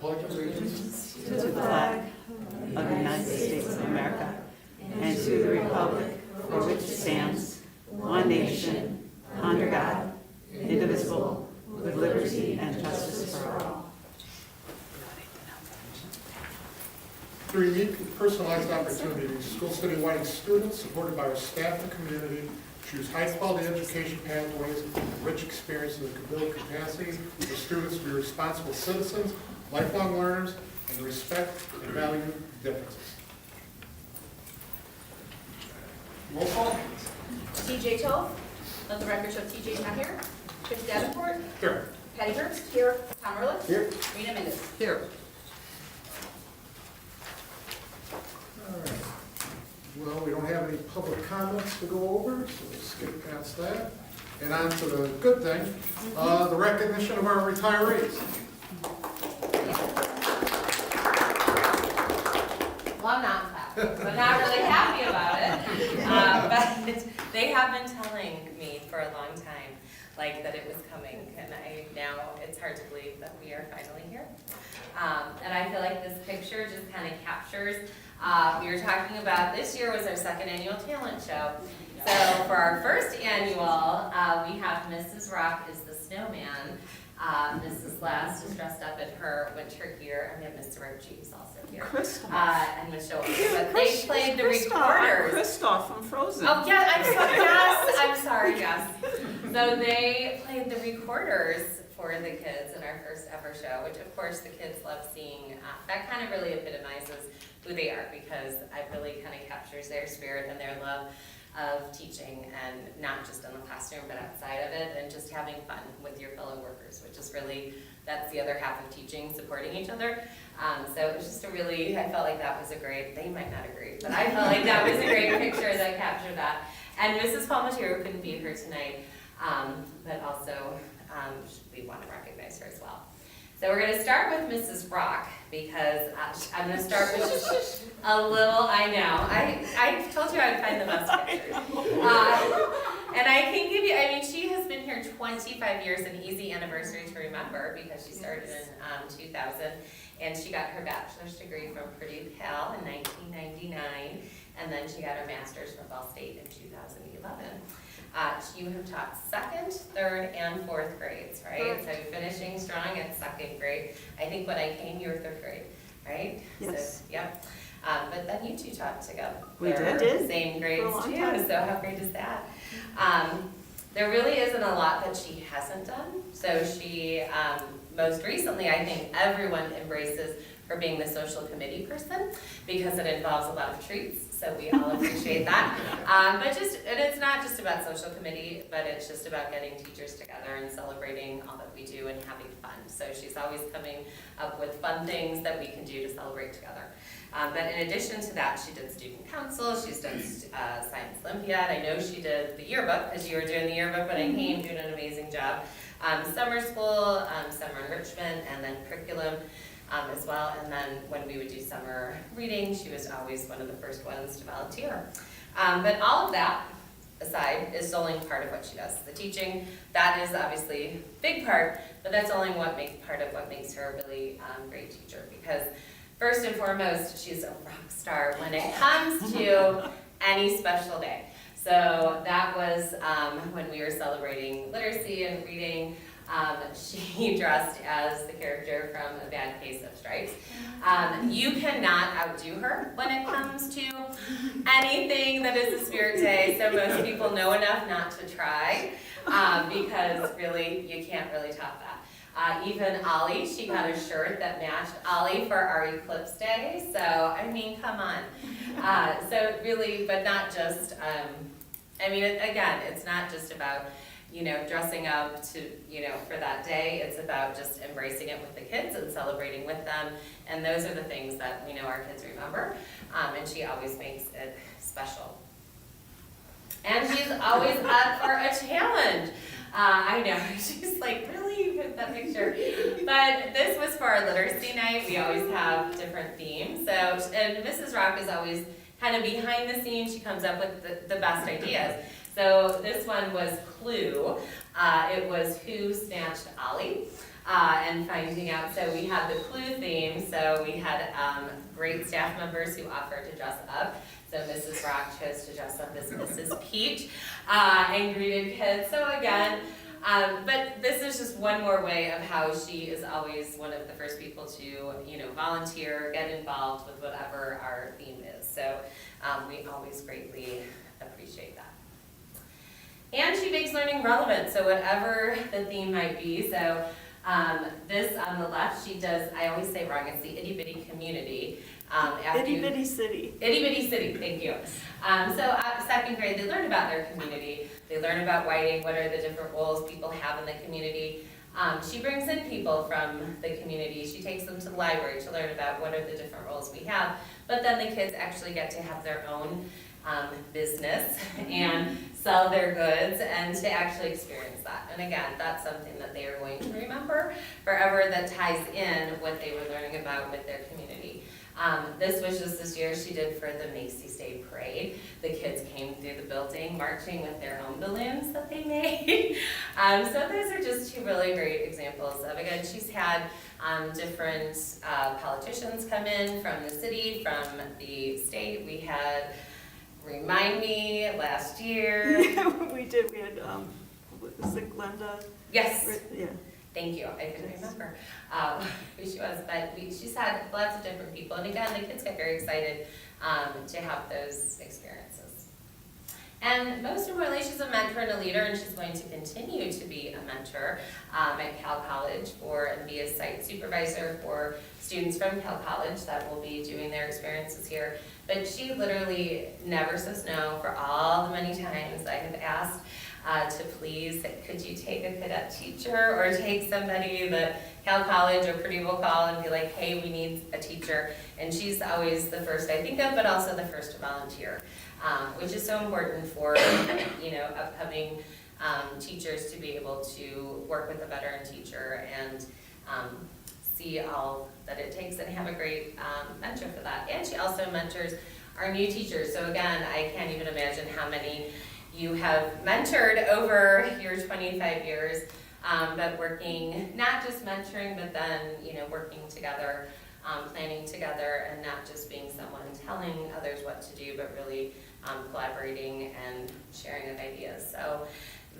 pledge allegiance to the flag of the United States of America and to the republic for which it stands, one nation, under God, indivisible, with liberty and justice for all. through unique personalized opportunities, School City Whiting students, supported by our staff and community, choose high-quality education pathways and rich experiences that can build capacity for students to be responsible citizens, lifelong learners, and respect and value differences. Roll call. TJ Toth, let the record show TJ not here. Chris Davenport, Here. Patty Herbst, here. Tom Ehrlich, Here. Rena Mendez. Here. All right. Well, we don't have any public comments to go over, so we'll skip past that. And on to the good thing, the recognition of our retirees. Well, I'm not happy. I'm not really happy about it. But they have been telling me for a long time, like, that it was coming. And now it's hard to believe that we are finally here. And I feel like this picture just kind of captures, we were talking about, this year was our second annual talent show. So for our first annual, we have Mrs. Rock is the snowman. Mrs. Last is dressed up in her winter gear, and we have Mr. Ritchie who's also here. Kristoff. And Michelle, but they played the recorders. Kristoff from Frozen. Oh yeah, I'm sorry, yes, I'm sorry, yes. So they played the recorders for the kids in our first ever show, which of course the kids love seeing. That kind of really epitomizes who they are, because it really kind of captures their spirit and their love of teaching, and not just in the classroom but outside of it, and just having fun with your fellow workers, which is really, that's the other half of teaching, supporting each other. So it was just a really, I felt like that was a great, they might not agree, but I felt like that was a great picture that captured that. And Mrs. Palmatiero couldn't be here tonight, but also we want to recognize her as well. So we're going to start with Mrs. Rock, because I'm going to start with just a little, I know, I told you I would find the best pictures. And I can give you, I mean, she has been here 25 years, an easy anniversary to remember, because she started in 2000, and she got her bachelor's degree from Purdue Cal in 1999, and then she got her master's from Ball State in 2011. You have taught second, third, and fourth grades, right? So you're finishing strong at second grade. I think when I came, you were third grade, right? Yes. So, yep. But then you two taught together. We did. Same grades For a long too, time. so how great is that? There really isn't a lot that she hasn't done. So she, most recently, I think everyone embraces her being the social committee person, because it involves a lot of treats, so we all appreciate that. And it's not just about social committee, but it's just about getting teachers together and celebrating all that we do and having fun. So she's always coming up with fun things that we can do to celebrate together. But in addition to that, she did student council, she's done Science Olympiad. I know she did the yearbook, because you were doing the yearbook when I came, doing an amazing job. Summer school, summer enrichment, and then curriculum. As well, and then when we would do summer reading, she was always one of the first ones to volunteer. But all of that aside is only part of what she does. The teaching, that is obviously a big part, but that's only part of what makes her a really great teacher, because first and foremost, she's a rock star when it comes to any special day. So that was when we were celebrating literacy and reading. She dressed as the character from A Bad Case of Stripes. You cannot outdo her when it comes to anything that is a spirit day, so most people know enough not to try, because really, you can't really top that. Even Ollie, she got a shirt that matched Ollie for our Eclipse Day, so I mean, come on. So really, but not just, I mean, again, it's not just about, you know, dressing up to, you know, for that day. It's about just embracing it with the kids and celebrating with them. And those are the things that we know our kids remember. And she always makes it special. And she's always up for a challenge. I know, she's like, really, with that picture? But this was for our literacy night. We always have different themes. So, and Mrs. Rock is always kind of behind the scenes. She comes up with the best ideas. So this one was Clue. It was Who Snatched Ollie? and finding out. So we had the Clue theme, so we had great staff members who offered to dress up. So Mrs. Rock chose to dress up as Mrs. Peach and greeted kids. So again, but this is just one more way of how she is always one of the first people to, volunteer, get involved with whatever our theme is. So we always greatly appreciate that. And she makes learning relevant, so whatever the theme might be. So this on the left, she does, I always say wrong, it's the Itty Bitty Community. Itty bitty city. Itty Bitty City, thank you. So second grade, they learn about their community. They learn about Whiting, what are the different roles people have in the community. She brings in people from the community. She takes them to the library to learn about what are the different roles we have. But then the kids actually get to have their own business and sell their goods and to actually experience that. And again, that's something that they are going to remember forever, that ties in what they were learning about with their community. This was just this year she did for the Macy's Day Parade. The kids came through the building marching with their own balloons that they made. So those are just two really great examples of, again, she's had different politicians come in from the city, from the state. We had Remind Me last year. Yeah, we did. We had, was it Glenda? Yes. Yeah. Thank you. I couldn't remember who she was, but she's had lots of different people. And again, the kids get very excited to have those experiences. And most importantly, she's a mentor and a leader, and she's going to continue to be a mentor at Cal College and be a site supervisor for students from Cal College that will be doing their experiences here. But she literally never says no. For all the many times I have asked to please, could you take a cadet teacher or take somebody that Cal College or Purdue will call and be like, hey, we need a teacher. And she's always the first I think of, but also the first to volunteer, which is so important for upcoming teachers to be able to work with a veteran teacher and see all that it takes and have a great mentor for that. And she also mentors our new teachers. So again, I can't even imagine how many you have mentored over your 25 years, but working, not just mentoring, but then, working together, planning together, and not just being someone telling others what to do, but really collaborating and sharing of ideas. So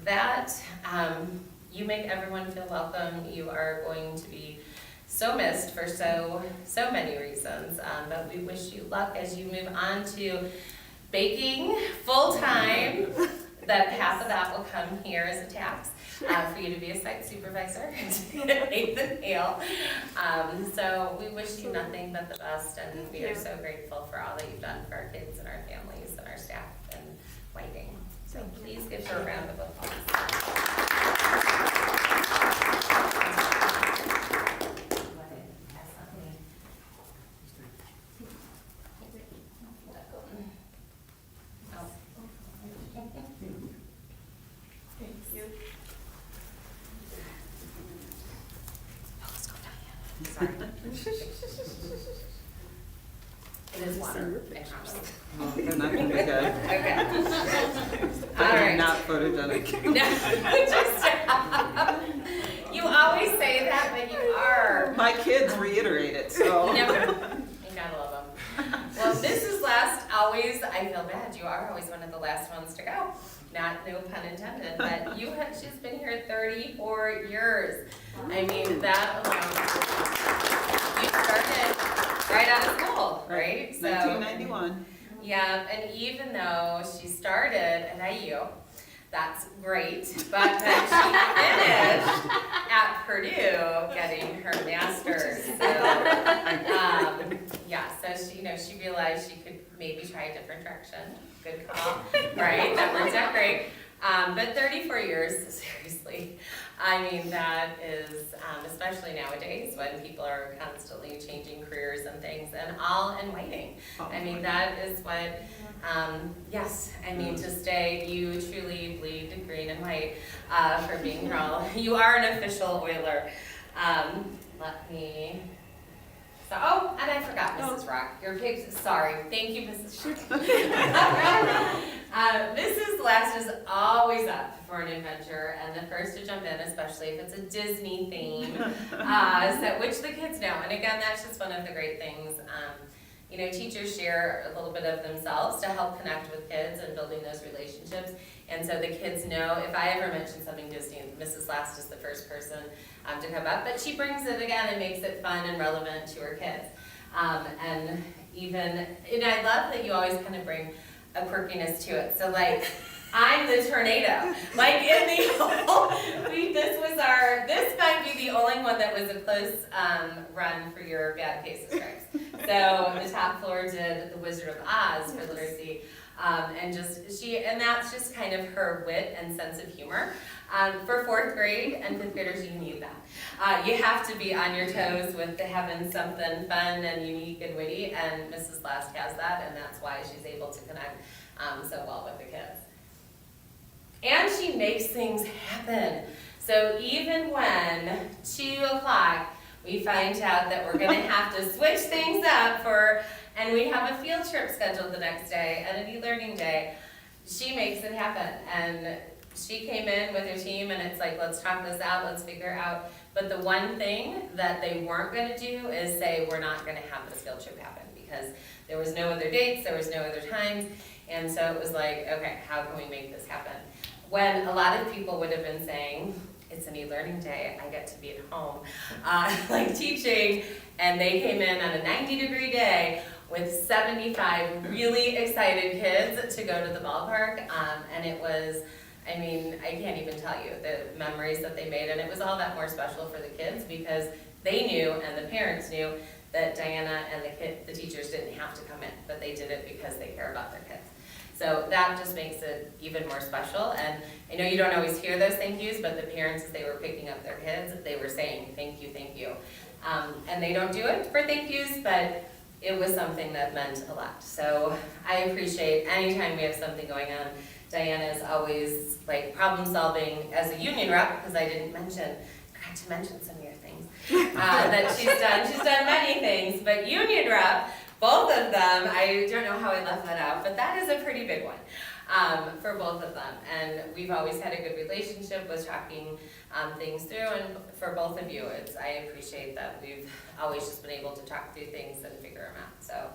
that, you make everyone feel welcome. You are going to be so missed for so many reasons, but we wish you luck as you move on to baking full-time. That half of that will come here as a tax for you to be a site supervisor and Nathan Hale. So we wish you nothing but the best, and we are so grateful for all that you've done for our kids and our families and our staff and Whiting. So please give her a round of applause. It is water, I promise. Oh, they're not gonna be good. Okay. But All they're right. not photogenic. No, you always say that, but you are. My kids reiterate it, so. You gotta love them. Well, Mrs. Last, always, I feel bad, you are always one of the last ones to go. Not, no pun intended, but she's been here 34 years. I mean, that alone. You started right out of school, right? So, 1991. yeah, and even though she started at IU, that's great, but then she finished at Purdue getting her master's. So, yeah, so she realized she could maybe try a different direction. Good call, right? That worked out great. But 34 years, seriously. I mean, that is, especially nowadays when people are constantly changing careers and things, and all in Whiting. I mean, that is what, yes, I mean, to stay, you truly bleed green and white for being here all. You are an official Oiler. Let me So, oh, and I forgot, Mrs. Rock, your pigs, sorry, thank you, Mrs. Rock. Mrs. Last is always up for an adventure and the first to jump in, especially if it's a Disney theme, which the kids know. And again, that's just one of the great things. You know, teachers share a little bit of themselves to help connect with kids and building those relationships. And so the kids know, if I ever mention something Disney, Mrs. Last is the first person to come up. But she brings it again and makes it fun and relevant to her kids. And I love that you always kind of bring a quirkiness to it. So like, I'm the tornado. Like in this might be the only one that was a close run for your bad cases stripes. So the top floor did The Wizard of Oz for literacy. And that's just kind of her wit and sense of humor. For 4th grade and 5th graders, you need that. You have to be on your toes with having something fun and unique and witty, and Mrs. Last has that, and that's why she's able to connect so well with the kids. And she makes things happen. So even when 2 o'clock, we find out that we're gonna have to switch things up and we have a field trip scheduled the next day and an e-learning day, she makes it happen. And she came in with her team and it's like, let's talk this out, let's figure out. But the one thing that they weren't gonna do is say, we're not gonna have this field trip happen, because there was no other dates, there was no other times. And so it was like, okay, how can we make this happen? When a lot of people would have been saying, it's an e-learning day, I get to be at home, like teaching, and they came in on a 90-degree day with 75 really excited kids to go to the ballpark, and it was, I mean, I can't even tell you the memories that they made, and it was all that more special for the kids because they knew, and the parents knew, that Diana and the teachers didn't have to come in, but they did it because they care about their kids. So that just makes it even more special. And I know you don't always hear those thank yous, but the parents, as they were picking up their kids, they were saying thank you, thank you. And they don't do it for thank yous, but it was something that meant a lot. So I appreciate anytime we have something going on. Diana is always like problem solving as a union rep, because I forgot to mention some of your things that she's done. She's done many things, but union rep, both of them, I don't know how I left that out, but that is a pretty big one for both of them. And we've always had a good relationship with talking things through, and for both of you, I appreciate that we've always just been able to talk through things and figure them out. So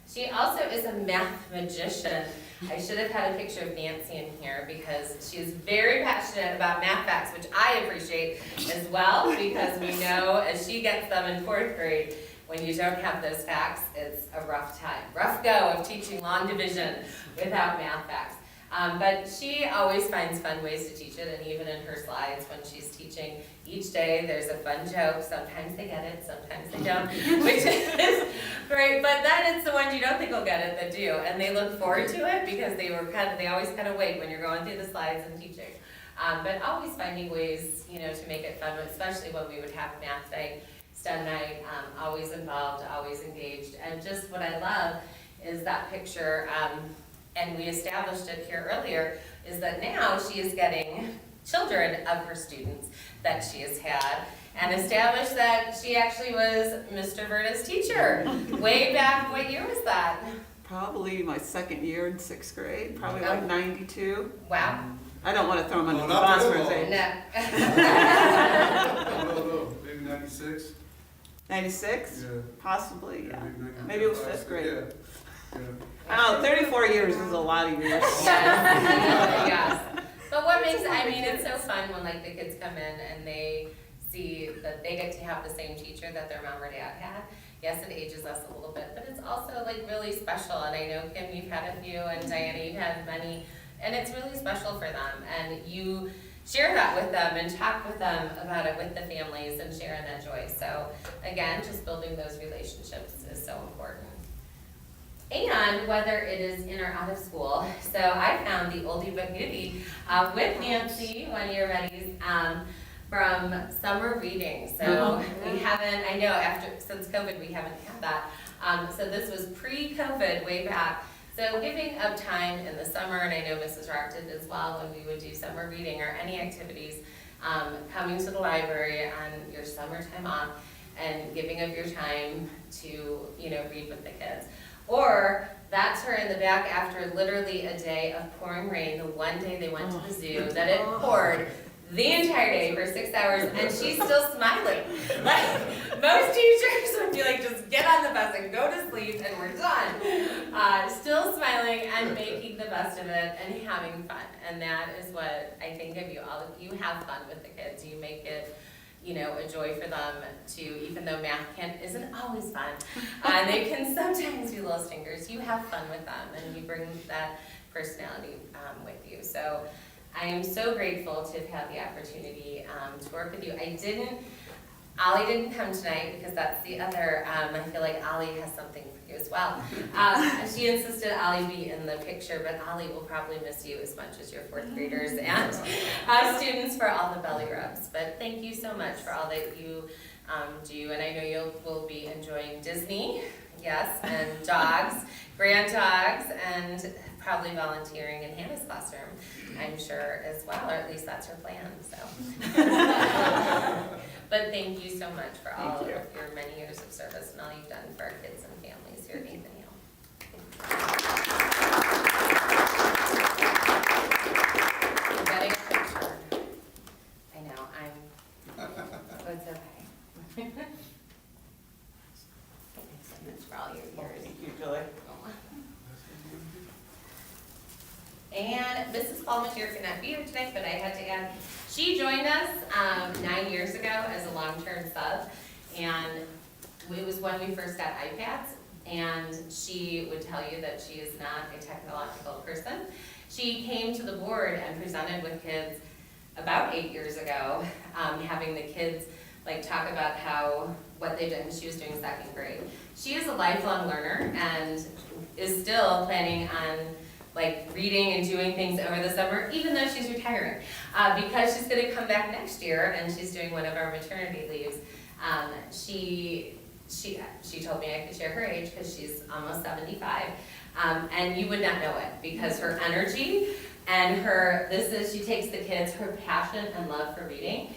she also is a math magician. I should have had a picture of Nancy in here because she is very passionate about math facts, which I appreciate as well, because we know as she gets them in 4th grade, when you don't have those facts, it's a rough time. Rough go of teaching long division without math facts. But she always finds fun ways to teach it, and even in her slides when she's teaching, each day there's a fun joke. Sometimes they get it, sometimes they don't, which is great. But then it's the ones you don't think will get it that do, and they look forward to it because they always kind of wait when you're going through the slides and teaching. But always finding ways, to make it fun, especially when we would have math day. STEM night, always involved, always engaged. And just what I love is that picture, and we established it here earlier, is that now she is getting children of her students that she has had, and established that she actually was Mr. Verda's teacher. Way back, what year was that? Probably my 2nd year in 6th grade, probably like 92. Wow. I don't want to throw him under the not bus that for long. saying. No. No, maybe 96? 96? Yeah. Possibly, yeah. Maybe Maybe it was 95. 5th grade. Yeah. Oh, 34 years is a lot of years. Yes. But what makes, it's so fun when like the kids come in and they see that they get to have the same teacher that their mom or dad had. Yes, it ages us a little bit, but it's also like really special. And I know, Kim, you've had a few, and Diana, you've had many, and it's really special for them. And you share that with them and talk with them about it with the families and sharing that joy. So again, just building those relationships is so important. And whether it is in or out of school. So I found the oldie but goodie with Nancy, one of your buddies, from summer reading. So we haven't, I know since COVID we haven't had that. So this was pre-COVID, way back. So giving up time in the summer, and I know Mrs. Rock did as well when we would do summer reading or any activities, coming to the library on your summertime off, and giving of your time to, read with the kids. Or that's her in the back after literally a day of pouring rain, the one day they went to the zoo, that it poured the entire day for 6 hours, and she's still smiling. Like, most teachers would be like, just get on the bus and go to sleep and we're done. Still smiling and making the best of it and having fun. And that is what I think of you all. You have fun with the kids. You make it, a joy for them to, even though math isn't always fun. They can sometimes be little stinkers. You have fun with them and you bring that personality with you. So I am so grateful to have had the opportunity to work with you. Ollie didn't come tonight because that's the other, I feel like Ollie has something for you as well. She insisted Ollie be in the picture, but Ollie will probably miss you as much as your fourth graders and students for all the belly rubs. But thank you so much for all that you do, and I know you will be enjoying Disney, yes, and dogs, grand dogs, and probably volunteering in Hannah's classroom, I'm sure as well, or at least that's her plan, so. But thank you so much for all of your many years of service and all you've done for our kids and families here at Nathan Hale. I'm getting a picture. I know, oh, it's okay. Thanks so much for all your years. Thank you, Joy. And Mrs. Palmatier could not be here tonight, but I had to add, she joined us 9 years ago as a long-term sub, and it was when we first got iPads, and she would tell you that she is not a technological person. She came to the board and presented with kids about 8 years ago, having the kids talk about what they did when she was doing second grade. She is a lifelong learner and is still planning on reading and doing things over the summer, even though she's retiring, because she's going to come back next year and she's doing one of our maternity leaves. She told me I could share her age because she's almost 75, and you would not know it because her energy and she takes the kids, her passion and love for reading.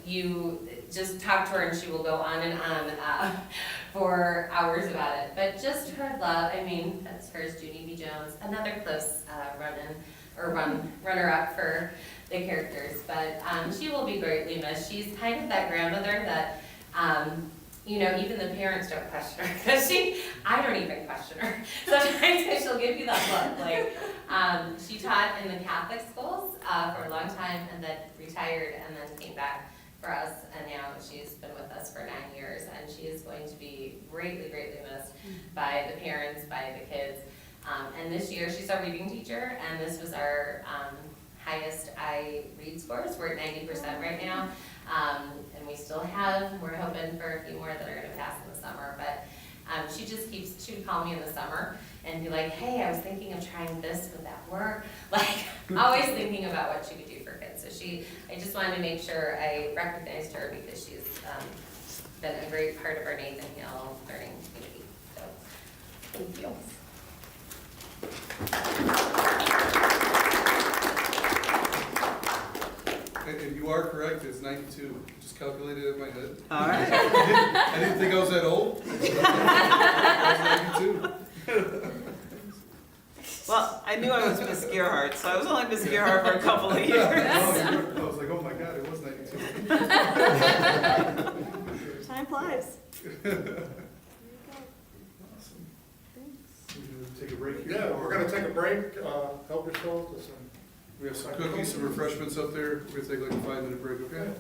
You just talk to her and she will go on and on for hours about it. But just her love, that's hers, Junie B. Jones, another close runner-up for the characters. But she will be greatly missed. She's kind of that grandmother that, even the parents don't question her. Because I don't even question her. Sometimes she'll give you that look. She taught in the Catholic schools for a long time and then retired and then came back for us, and now she's been with us for 9 years, and she is going to be greatly, greatly missed by the parents, by the kids. And this year she's our reading teacher, and this was our highest I-read scores. We're at 90% right now, and we're hoping for a few more that are going to pass in the summer, but she would call me in the summer and be like, hey, I was thinking of trying this, would that work? Always thinking about what she could do for kids. So I just wanted to make sure I recognized her because she's been a great part of our Nathan Hale learning community. So, thank you. And you are correct, it's 92. Just calculated it in my head. All right. I didn't think I was that old. I was 92. Well, I knew I was Miss Gearhart, so I was only Miss Gearhart for a couple of years. I was like, oh my God, it was 92. Time flies. Awesome. We're gonna take a break here. Yeah, we're going to take a break. Help yourself to some. We have some cookies, some refreshments up there. We're gonna take like a 5-minute break, okay?